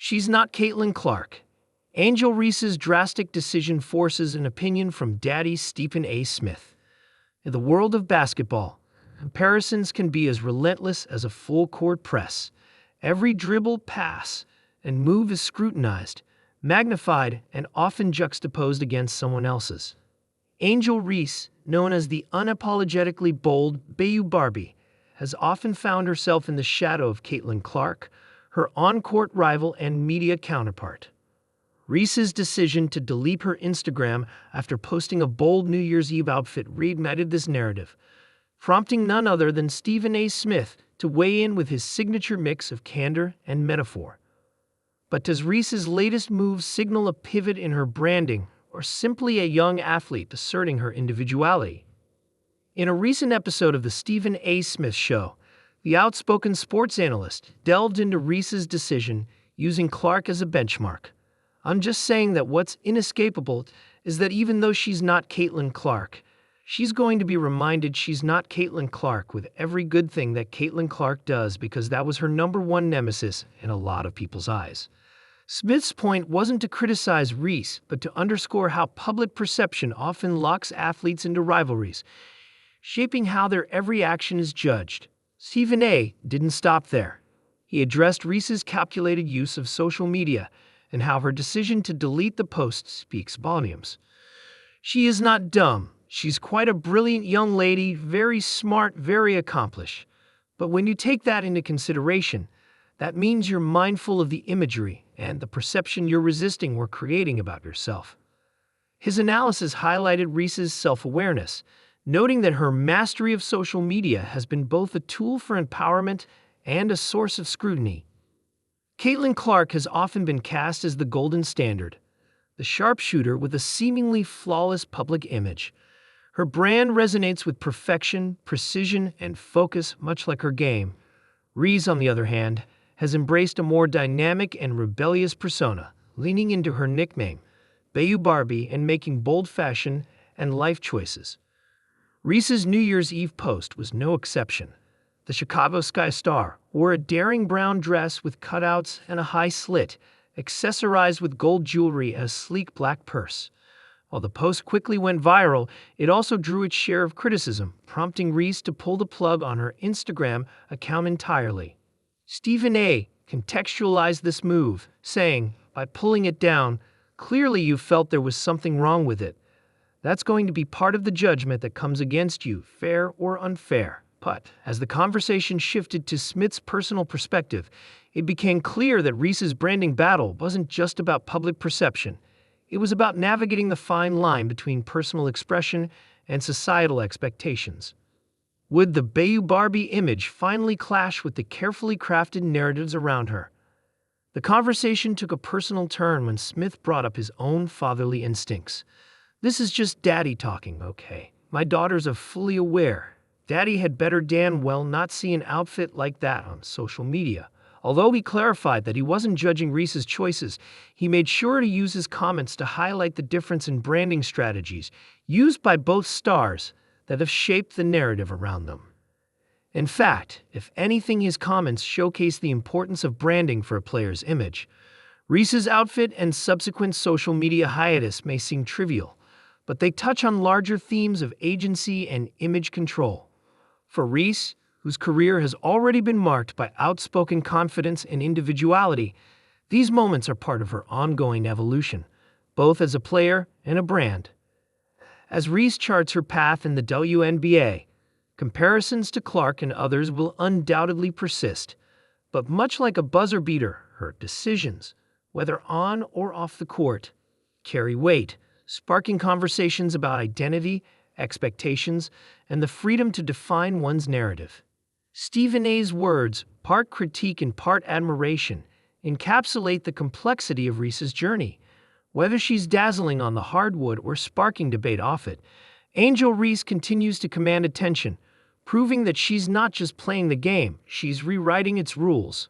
She's not Caitlin Clark. Angel Reese's drastic decision forces an opinion from Daddy Stephen A. Smith. In the world of basketball, comparisons can be as relentless as a full-court press. Every dribble, pass, and move is scrutinized, magnified, and often juxtaposed against someone else's. Angel Reese, known as the unapologetically bold Bayou Barbie, has often found herself in the shadow of Caitlin Clark, her on-court rival and media counterpart. Reese's decision to delete her Instagram after posting a bold New Year's Eve outfit reignited this narrative, prompting none other than Stephen A. Smith to weigh in with his signature mix of candor and metaphor. But does Reese's latest move signal a pivot in her branding, or simply a young athlete asserting her individuality? In a recent episode of The Stephen A. Smith Show, the outspoken sports analyst delved into Reese's decision using Clark as a benchmark. "I'm just saying that what's inescapable is that even though she's not Caitlin Clark, she's going to be reminded she's not Caitlin Clark with every good thing that Caitlin Clark does, because that was her number one nemesis in a lot of people's eyes." Smith's point wasn't to criticize Reese, but to underscore how public perception often locks athletes into rivalries, shaping how their every action is judged. Stephen A. didn't stop there. He addressed Reese's calculated use of social media and how her decision to delete the post speaks volumes. "She is not dumb. She's quite a brilliant young lady, very smart, very accomplished. But when you take that into consideration, that means you're mindful of the imagery and the perception you're resisting or creating about yourself." His analysis highlighted Reese's self-awareness, noting that her mastery of social media has been both a tool for empowerment and a source of scrutiny. Caitlin Clark has often been cast as the golden standard, the sharpshooter with a seemingly flawless public image. Her brand resonates with perfection, precision, and focus, much like her game. Reese, on the other hand, has embraced a more dynamic and rebellious persona, leaning into her nickname, Bayou Barbie, and making bold fashion and life choices. Reese's New Year's Eve post was no exception. The Chicago Sky Star wore a daring brown dress with cutouts and a high slit, accessorized with gold jewelry and a sleek black purse. While the post quickly went viral, it also drew its share of criticism, prompting Reese to pull the plug on her Instagram account entirely. Stephen A. contextualized this move, saying, "By pulling it down, clearly you felt there was something wrong with it. That's going to be part of the judgment that comes against you, fair or unfair." But as the conversation shifted to Smith's personal perspective, it became clear that Reese's branding battle wasn't just about public perception. It was about navigating the fine line between personal expression and societal expectations. Would the Bayou Barbie image finally clash with the carefully crafted narratives around her? The conversation took a personal turn when Smith brought up his own fatherly instincts. "This is just Daddy talking, okay? My daughters are fully aware. Daddy had better damn well not see an outfit like that on social media." Although he clarified that he wasn't judging Reese's choices, he made sure to use his comments to highlight the difference in branding strategies used by both stars that have shaped the narrative around them. In fact, if anything, his comments showcase the importance of branding for a player's image. Reese's outfit and subsequent social media hiatus may seem trivial, but they touch on larger themes of agency and image control. For Reese, whose career has already been marked by outspoken confidence and individuality, these moments are part of her ongoing evolution, both as a player and a brand. As Reese charts her path in the WNBA, comparisons to Clark and others will undoubtedly persist, but much like a buzzer beater, her decisions, whether on or off the court, carry weight, sparking conversations about identity, expectations, and the freedom to define one's narrative. Stephen A.'s words, part critique and part admiration, encapsulate the complexity of Reese's journey. Whether she's dazzling on the hardwood or sparking debate off it, Angel Reese continues to command attention, proving that she's not just playing the game, she's rewriting its rules.